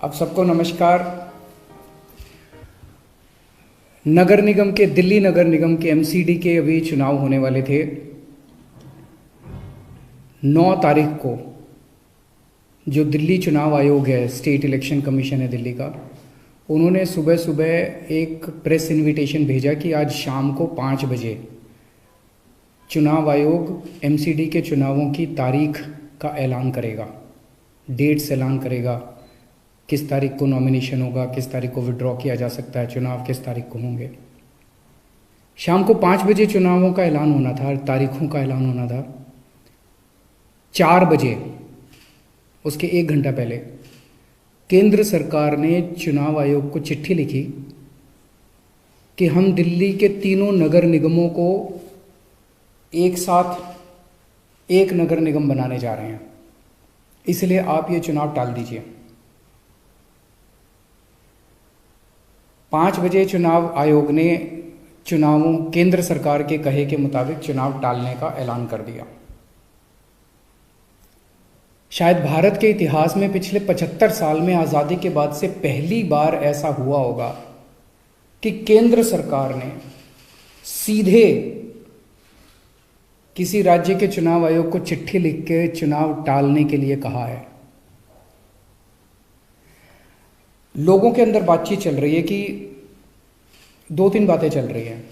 आप सबको नमस्कार। नगर निगम के दिल्ली नगर निगम के एमसीडी के अभी चुनाव होने वाले थे। 9 तारीख को जो दिल्ली चुनाव आयोग है, स्टेट इलेक्शन कमीशन है दिल्ली का, उन्होंने सुबह सुबह एक प्रेस इनविटेशन भेजा कि आज शाम को 5 बजे चुनाव आयोग एमसीडी के चुनावों की तारीख का ऐलान करेगा, डेट्स ऐलान करेगा, किस तारीख को नॉमिनेशन होगा, किस तारीख को विड्रॉ किया जा सकता है, चुनाव किस तारीख को होंगे। शाम को 5 बजे चुनावों का ऐलान होना था, तारीखों का ऐलान होना था। 4 बजे, उसके 1 घंटा पहले, केंद्र सरकार ने चुनाव आयोग को चिट्ठी लिखी कि हम दिल्ली के तीनों नगर निगमों को एक साथ एक नगर निगम बनाने जा रहे हैं, इसलिए आप ये चुनाव टाल दीजिए। 5 बजे चुनाव आयोग ने चुनावों केंद्र सरकार के कहे के मुताबिक चुनाव टालने का ऐलान कर दिया। शायद भारत के इतिहास में पिछले 75 साल में आज़ादी के बाद से पहली बार ऐसा हुआ होगा कि केंद्र सरकार ने सीधे किसी राज्य के चुनाव आयोग को चिट्ठी लिख के चुनाव टालने के लिए कहा है। लोगों के अंदर बातचीत चल रही है कि 2-3 बातें चल रही हैं।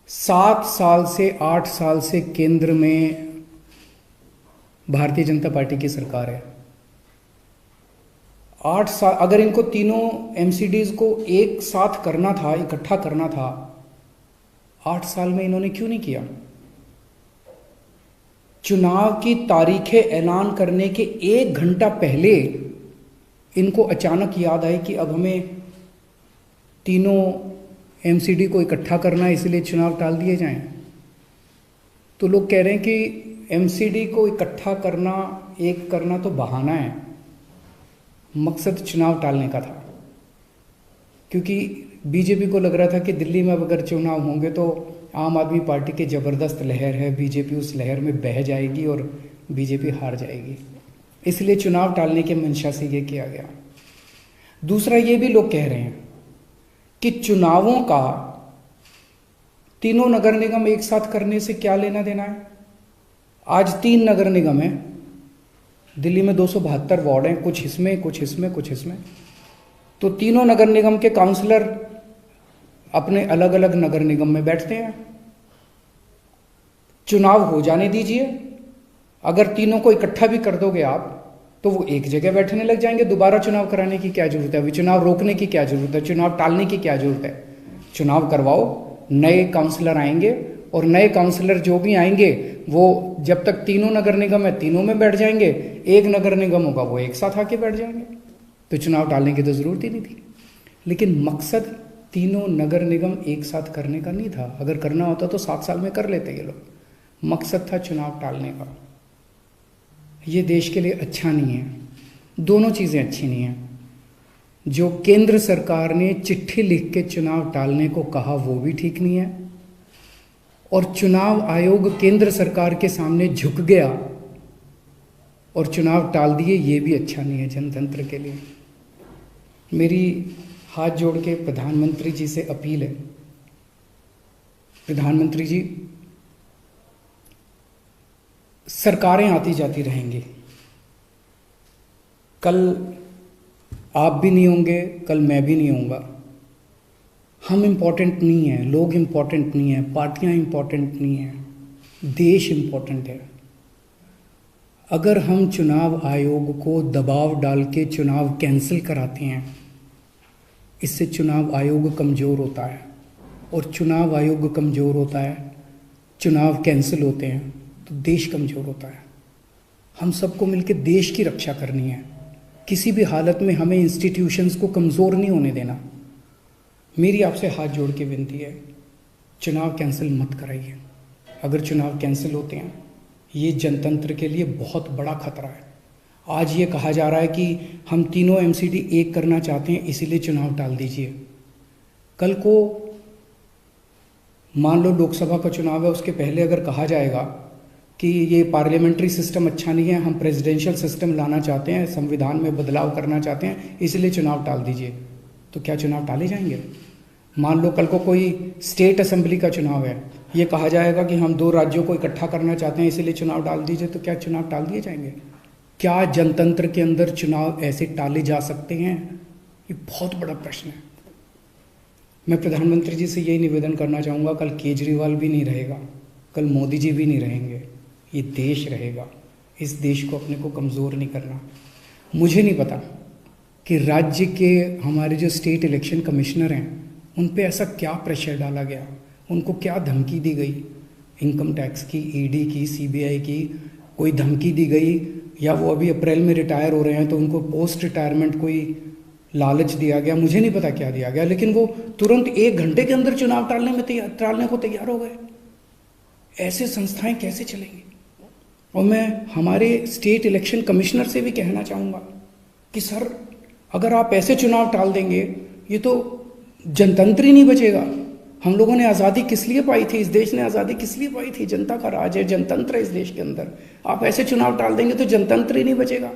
7 साल से 8 साल से केंद्र में भारतीय जनता पार्टी की सरकार है। 8 साल, अगर इनको तीनों एमसीडीज को एक साथ करना था, इकट्ठा करना था, 8 साल में इन्होंने क्यों नहीं किया? चुनाव की तारीखें ऐलान करने के 1 घंटा पहले इनको अचानक याद आई कि अब हमें तीनों एमसीडी को इकट्ठा करना है, इसलिए चुनाव टाल दिए जाएं। तो लोग कह रहे हैं कि एमसीडी को इकट्ठा करना, एक करना तो बहाना है, मकसद चुनाव टालने का था। क्योंकि बीजेपी को लग रहा था कि दिल्ली में अब अगर चुनाव होंगे तो आम आदमी पार्टी की ज़बरदस्त लहर है, बीजेपी उस लहर में बह जाएगी और बीजेपी हार जाएगी, इसलिए चुनाव टालने के मंशा से ये किया गया। दूसरा, ये भी लोग कह रहे हैं कि चुनावों का तीनों नगर निगम एक साथ करने से क्या लेना देना है। आज 3 नगर निगम हैं दिल्ली में, 272 वार्ड हैं, कुछ इसमें कुछ इसमें कुछ इसमें। तो तीनों नगर निगम के काउंसलर अपने अलग अलग नगर निगम में बैठते हैं। चुनाव हो जाने दीजिए। अगर तीनों को इकट्ठा भी कर दोगे आप तो वो एक जगह बैठने लग जाएंगे। दोबारा चुनाव कराने की क्या जरूरत है? अभी चुनाव रोकने की क्या जरूरत है? चुनाव टालने की क्या जरूरत है? चुनाव करवाओ, नए काउंसलर आएंगे और नए काउंसलर जो भी आएंगे वो जब तक तीनों नगर निगम है तीनों में बैठ जाएंगे, एक नगर निगम होगा वो एक साथ आके बैठ जाएंगे। तो चुनाव टालने की तो जरूरत ही नहीं थी। लेकिन मकसद तीनों नगर निगम एक साथ करने का नहीं था। अगर करना होता तो 7 साल में कर लेते ये लोग। मकसद था चुनाव टालने का। ये देश के लिए अच्छा नहीं है। दोनों चीज़ें अच्छी नहीं हैं। जो केंद्र सरकार ने चिट्ठी लिख के चुनाव टालने को कहा वो भी ठीक नहीं है, और चुनाव आयोग केंद्र सरकार के सामने झुक गया और चुनाव टाल दिए, ये भी अच्छा नहीं है जनतंत्र के लिए। मेरी हाथ जोड़ के प्रधानमंत्री जी से अपील है, प्रधानमंत्री जी, सरकारें आती जाती रहेंगी, कल आप भी नहीं होंगे, कल मैं भी नहीं होऊंगा। हम इम्पोर्टेंट नहीं हैं, लोग इम्पोर्टेंट नहीं हैं, पार्टियां इम्पोर्टेंट नहीं हैं, देश इम्पोर्टेंट है। अगर हम चुनाव आयोग को दबाव डाल के चुनाव कैंसिल कराते हैं, इससे चुनाव आयोग कमज़ोर होता है, और चुनाव आयोग कमज़ोर होता है, चुनाव कैंसिल होते हैं तो देश कमज़ोर होता है। हम सबको मिलकर देश की रक्षा करनी है। किसी भी हालत में हमें इंस्टीट्यूशंस को कमज़ोर नहीं होने देना। मेरी आपसे हाथ जोड़ के विनती है, चुनाव कैंसिल मत कराइए। अगर चुनाव कैंसिल होते हैं, ये जनतंत्र के लिए बहुत बड़ा खतरा है। आज ये कहा जा रहा है कि हम तीनों एमसीडी एक करना चाहते हैं, इसीलिए चुनाव टाल दीजिए। कल को मान लो लोकसभा का चुनाव है, उसके पहले अगर कहा जाएगा कि ये पार्लियामेंट्री सिस्टम अच्छा नहीं है, हम प्रेसिडेंशियल सिस्टम लाना चाहते हैं, संविधान में बदलाव करना चाहते हैं, इसलिए चुनाव टाल दीजिए, तो क्या चुनाव टाले जाएंगे? मान लो कल को कोई स्टेट असेंबली का चुनाव है, ये कहा जाएगा कि हम 2 राज्यों को इकट्ठा करना चाहते हैं इसलिए चुनाव टाल दीजिए, तो क्या चुनाव टाल दिए जाएंगे? क्या जनतंत्र के अंदर चुनाव ऐसे टाले जा सकते हैं? ये बहुत बड़ा प्रश्न है। मैं प्रधानमंत्री जी से यही निवेदन करना चाहूँगा, कल केजरीवाल भी नहीं रहेगा, कल मोदी जी भी नहीं रहेंगे, ये देश रहेगा। इस देश को अपने को कमज़ोर नहीं करना। मुझे नहीं पता कि राज्य के हमारे जो स्टेट इलेक्शन कमिश्नर हैं उन पे ऐसा क्या प्रेशर डाला गया, उनको क्या धमकी दी गई, इनकम टैक्स की, ईडी की, सीबीआई की कोई धमकी दी गई, या वो अभी अप्रैल में रिटायर हो रहे हैं तो उनको पोस्ट रिटायरमेंट कोई लालच दिया गया, मुझे नहीं पता क्या दिया गया, लेकिन वो तुरंत 1 घंटे के अंदर चुनाव टालने को तैयार हो गए। ऐसे संस्थाएं कैसे चलेंगी? और मैं हमारे स्टेट इलेक्शन कमिश्नर से भी कहना चाहूँगा कि सर, अगर आप ऐसे चुनाव टाल देंगे, ये तो जनतंत्र ही नहीं बचेगा। हम लोगों ने आज़ादी किस लिए पाई थी? इस देश ने आज़ादी किस लिए पाई थी? जनता का राज है, जनतंत्र है इस देश के अंदर। आप ऐसे चुनाव टाल देंगे तो जनतंत्र ही नहीं बचेगा।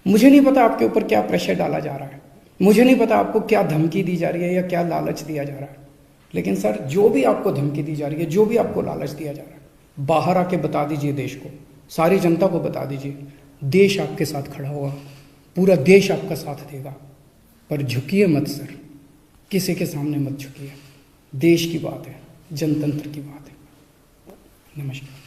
मुझे नहीं पता आपके ऊपर क्या प्रेशर डाला जा रहा है, मुझे नहीं पता आपको क्या धमकी दी जा रही है या क्या लालच दिया जा रहा है, लेकिन सर, जो भी आपको धमकी दी जा रही है, जो भी आपको लालच दिया जा रहा है, बाहर आके बता दीजिए देश को, सारी जनता को बता दीजिए। देश आपके साथ खड़ा होगा, पूरा देश आपका साथ देगा। पर झुकिए मत सर, किसी के सामने मत झुकिए। देश की बात है, जनतंत्र की बात है। नमस्कार।